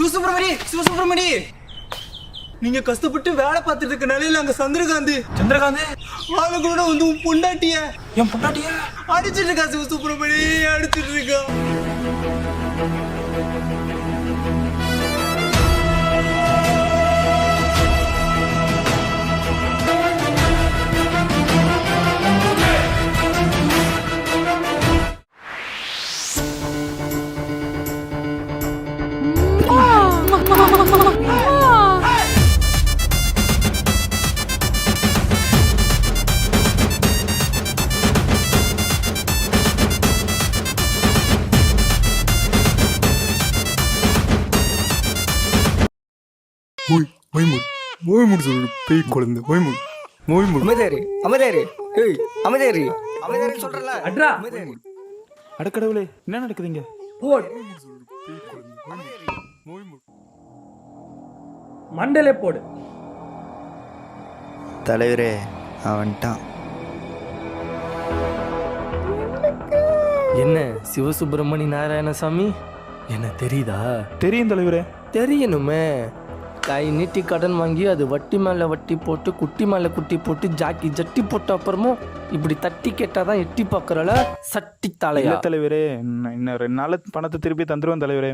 சிவசுப்ரமணி நீங்க கஷ்டப்பட்டு வேலை பார்த்துட்டு இருக்க நிலையில அங்க சந்திரகாந்த் ஆளுங்களோட வந்து உன் பொண்டாட்டிய என் பொண்டாட்டிய அடிச்சிட்டு இருக்கா. சிவசுப்ரமணி அடிச்சிட்டு இருக்கா. பேய் குழந்தை அடக்கடவுளே, என்ன நடக்குதுங்க? மண்டலே போடு தலைவரே, அவன்ட்டான். என்ன சிவசுப்பிரமணி நாராயணசாமி, என்ன தெரியுதா? தெரியும் தலைவரே. தெரியணுமே. கை நீட்டி கடன் வாங்கி அது வட்டி மேலே வட்டி போட்டு குட்டி மேலே குட்டி போட்டு ஜட்டி போட்ட அப்புறமும் இப்படி தட்டி கேட்டாதான் எட்டி பார்க்கறல சட்டி தலையா? தலைவரே, இன்னும் 2 நாள் பணத்தை திருப்பி தந்துருவேன் தலைவரே.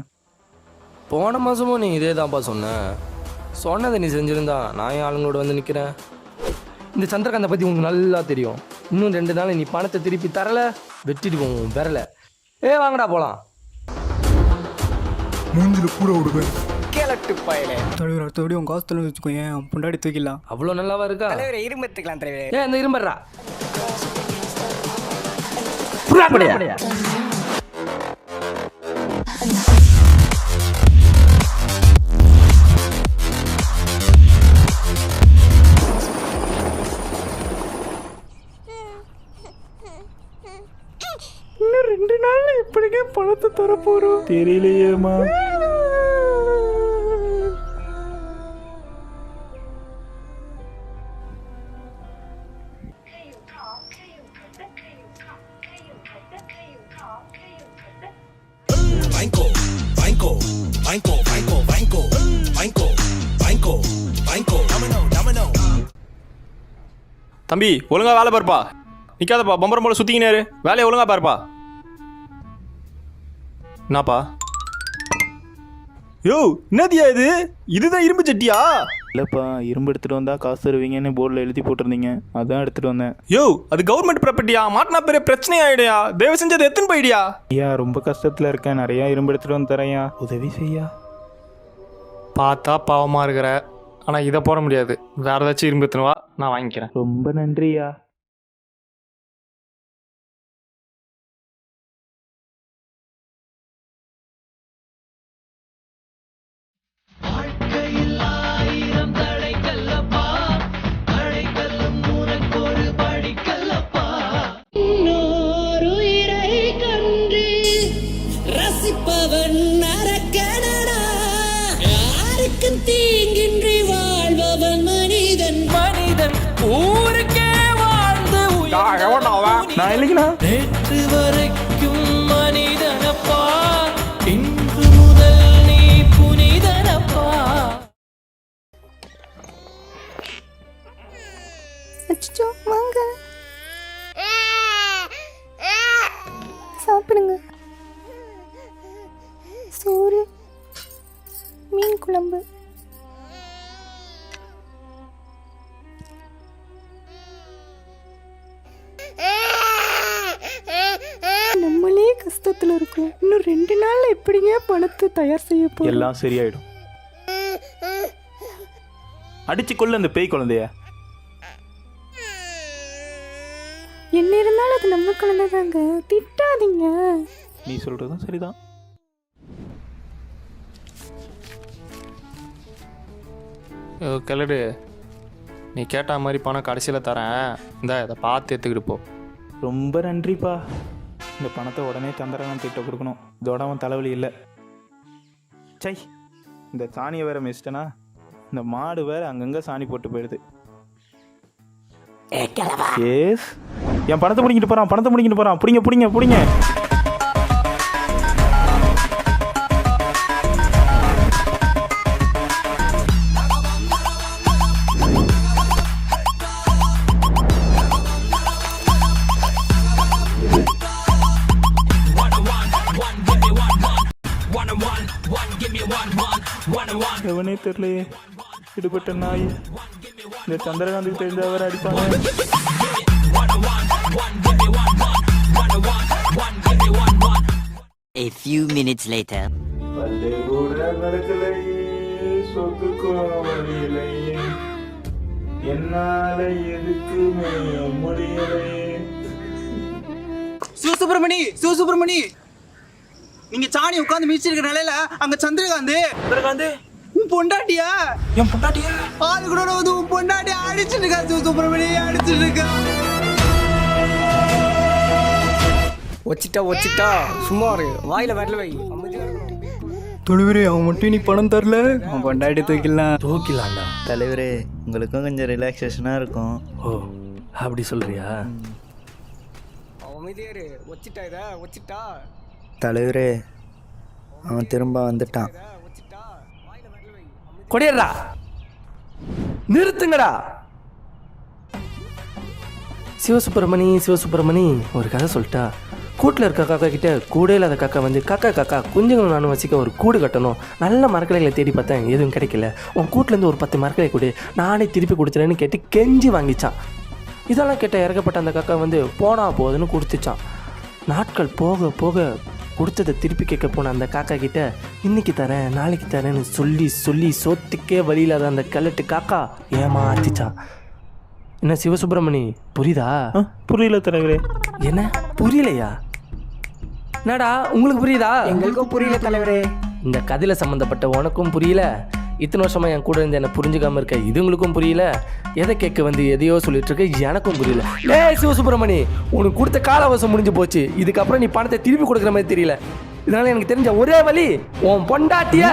போன மாதமும் நீ இதே தான்ப்பா சொன்னதை நீ செஞ்சுருந்தா நான் என் ஆளுங்களோட வந்து நிற்கிறேன். இந்த சந்திரகாந்தை பற்றி உனக்கு நல்லா தெரியும். இன்னும் 2 நாள் நீ பணத்தை திருப்பி தரல வெட்டிடுவோம் விரல. வாங்கடா போகலாம். மூஞ்சில கூட விடுவேன். கேளட்டு பயலே தலைவர் அடுத்தபடி உன் காசு தலைவர் வச்சுக்கோ. ஏன் பொண்டாடி தூக்கிடலாம். அவ்வளோ நல்லாவா இருக்கா? தலைவரை இரும்பு எடுத்துக்கலாம் தலைவரே. இந்த இரும்படுறா. இன்னும் 2 நாள்ல எப்படிங்க பணத்தை தர போறோம் தெரியலையேம்மா. தம்பி, ஒழுங்கா வேலை பாருப்பா. நிக்காதப்பா, பம்பரம் போல சுத்திக்கினாரு. வேலையை ஒழுங்கா பாருப்பா. என்னப்பா? யோ, என்னதியா இது? இதுதான் இரும்பு சட்டியா? இல்லப்பா, இரும்பு எடுத்துட்டு வந்தா காசு தருவீங்கன்னு போர்டில் எழுதி போட்டிருந்தீங்க, அதான் எடுத்துட்டு வந்தேன். யோ, அது கவர்மெண்ட் ப்ராப்பர்ட்டியா? மாட்டினா பெரிய பிரச்சனை ஆயிடுயா. தயவு செஞ்சது எத்தனை போயிடியா? ஐயா, ரொம்ப கஷ்டத்துல இருக்கேன். நிறைய இரும்பு எடுத்துட்டு வந்து தரையா, உதவி செய்யா. பார்த்தா பாவமா இருக்கிற. ஆனா இதை போட முடியாது. வேற ஏதாச்சும் இரும்பு எடுத்துன்னு வா, நான் வாங்கிக்கிறேன். ரொம்ப நன்றியா. தீங்கின்றி வாழ்பவன் மனிதன் ஊருக்கே வாழ்ந்து நான் இல்லைங்கண்ணா. நேற்று வரைக்கும் மனிதனப்பா, இன்று முதல் நீ புனிதனப்பா. அச்சோ, வாங்க சாப்பிடுங்க. சோறு, மீன் குழம்பு. நம்மளே கஷ்டத்துல இருக்கோம். இன்னும் 2 நாள்ல எப்படிங்க பணத்தை தயார் செய்ய போறோம்? எல்லாம் சரியாயிடும். அடிச்சு கொள்ள அந்த பேய் குழந்தைய. என்ன இருந்தாலும் அது நம்ம குழந்தை தாங்க, திட்டாதீங்க. நீ சொல்றதும் சரிதான். கிளடு, நீ கேட்ட மாதிரி பணம் கடைசியில் தரேன். இதை பார்த்து எடுத்துக்கிட்டு போ. ரொம்ப நன்றிப்பா. இந்த பணத்தை உடனே சந்திரகாந்த் கிட்ட கொடுக்கணும். இதோட அவன் தலைவலி இல்லை. சை, இந்த சாணியை வேற மிஸ்டனா. இந்த மாடு வேற அங்கங்கே சாணி போட்டு போயிடுது. எஸ், என் பணத்தை பிடிங்கிட்டு போகிறான். பிடிங்க. எவனே தெரியலையே. விடுபட்ட நாய். இந்த சந்திரகாந்துக்கு தெரிஞ்ச அவர் அடிப்பாங்க. A few minutes later. பல்லே கூட நடக்கலையே, சொத்துக்கும் வழியிலையே, என்னால எதுக்குமே முடியலையே. சிவசுப்பிரமணி நீங்க சாணி உட்கார்ந்து மிதிச்சிருக்க நிலையில அங்க சந்திரகாந்த் உன் பொண்டாட்டியா? என் பொண்டாட்டியா? ஆளு கூட வந்து உன் பொண்டாட்டியா அடிச்சிட்டு இருக்கா. சிவசுப்பிரமணி அடிச்சிட்டு இருக்கா. ஒச்சிட்டா சும்மா இரு, வாயில வரல வை, அமைதியா இருக்கணும். தொழுவரே அவன் மட்டும் நீ பணம் தரல, அவன் பொண்டாட்டி தூக்கிடலாம். தூக்கிலாண்டா. தலைவரே உங்களுக்கும் கொஞ்சம் ரிலாக்ஸேஷனாக இருக்கும். ஓ அப்படி சொல்றியா? அமைதியா இரு, ஒச்சிட்டா தலைவரே அவன் திரும்ப வந்துட்டான். வாயில வரல வை. கொடியேறா, நிறுத்துங்கடா. சிவசுப்பிரமணி ஒரு கதை சொல்லிட்டா. கூட்டில் இருக்க காக்கா கிட்ட கூட இல்லாத காக்கா வந்து காக்கா குஞ்சுங்களும் நானும் வசிக்க ஒரு கூடு கட்டணும். நல்ல மரக்கலைகளை தேடி பார்த்தேன், எதுவும் கிடைக்கல. உன் கூட்டிலேருந்து ஒரு 10 மரக்கலை கொடு, நானே திருப்பி கொடுத்துறேன்னு கேட்டு கெஞ்சி வாங்கிச்சான். இதெல்லாம் கேட்ட இறக்கப்பட்ட அந்த காக்கா வந்து போனா போகுதுன்னு கொடுத்துச்சான். நாட்கள் போக போக கொடுத்ததை திருப்பி கேட்க போன அந்த காக்கா கிட்ட இன்னைக்கு தரேன் நாளைக்கு தரேன்னு சொல்லி சோத்துக்கே வழி இல்லாத அந்த கல்லட்டு காக்கா ஏமாத்திச்சான். என்ன சிவசுப்பிரமணி புரியுதா? புரியல தலைவரே. என்ன புரியலையா? என்னடா உங்களுக்கு புரியுதா? எங்களுக்கும் புரியல தலைவரே. இந்த கதையில் சம்மந்தப்பட்ட உனக்கும் புரியல, இத்தனை வருஷமா என் கூட இருந்து என்னை புரிஞ்சுக்காம இருக்க இதுங்களுக்கும் புரியல, எதை கேட்க வந்து எதையோ சொல்லிட்டு இருக்க எனக்கும் புரியல. ஏய் சிவசுப்பிரமணி, உனக்கு கொடுத்த காலவசம் முடிஞ்சு போச்சு. இதுக்கப்புறம் நீ பணத்தை திருப்பி கொடுக்குற மாதிரி தெரியல. இதனால எனக்கு தெரிஞ்ச ஒரே வழி, உன் பொண்டாட்டிய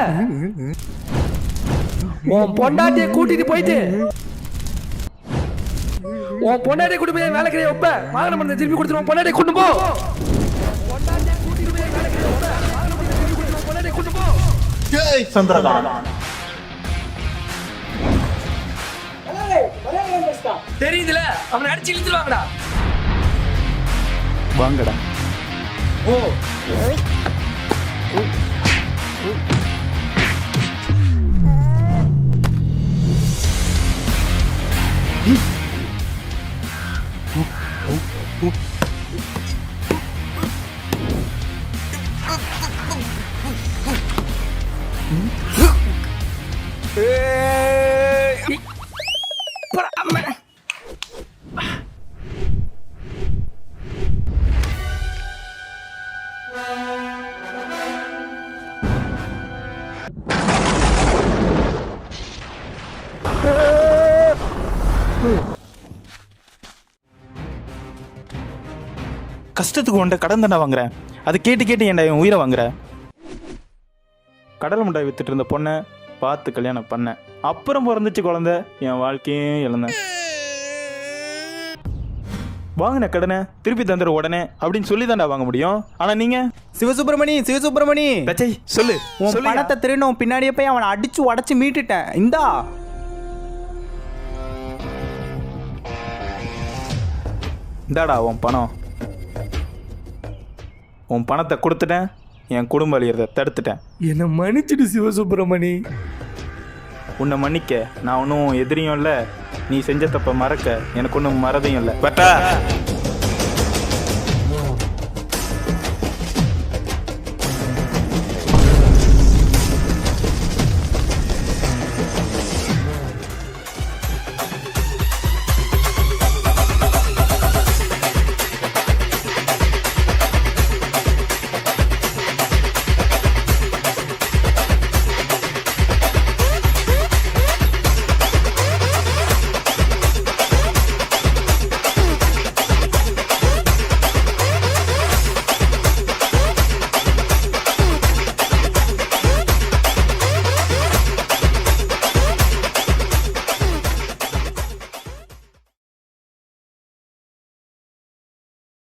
கூட்டிட்டு போயிட்டு உன் பொண்டாட்டியை கூட்டு போய் வேலை கிடையாது வைப்ப. வாகன பணத்தை திருப்பி கொடுத்துரு. உன் பொண்டாட்டியை கூட்டு போ. சந்திரகாந்த் தெரியுதுல, அவனை அடிச்சு இழுத்துருவாங்கடா. வாங்கடா. ஓ கஷ்டத்துக்கு உண்ட கடன் தானே வாங்குறேன். அது கேட்டு ஏன்டா என் உயிரை வாங்குற? கடல் முட்டாய் வித்துட்டு இருந்த பொண்ணை பார்த்து கல்யாணம் பண்ணேன். அப்புறம் பிறந்துச்சு குழந்தை, என் வாழ்க்கையும் இழந்தேன். வாங்கின கடனை திருப்பி தந்துட உடனே அப்படின்னு சொல்லி தாண்டா வாங்க முடியும். ஆனா நீங்க சிவசுப்பிரமணி சொல்லு, உன் பணத்தை திருடணும் பின்னாடியே போய் அவனை அடிச்சு உடச்சு மீட்டுட்டேன். இந்தா இந்தாடா உன் பணம். உன் பணத்தை கொடுத்துட்டேன், என் குடும்ப அழியறதை தடுத்துட்டேன். என்னை மன்னிச்சிடு சிவசுப்பிரமணி. உன்னை மன்னிக்க நான் ஒன்றும் எதிரியும் இல்லை, நீ செஞ்ச தப்ப மறக்க எனக்கு ஒன்றும் மறதியும் இல்லை. பட்டா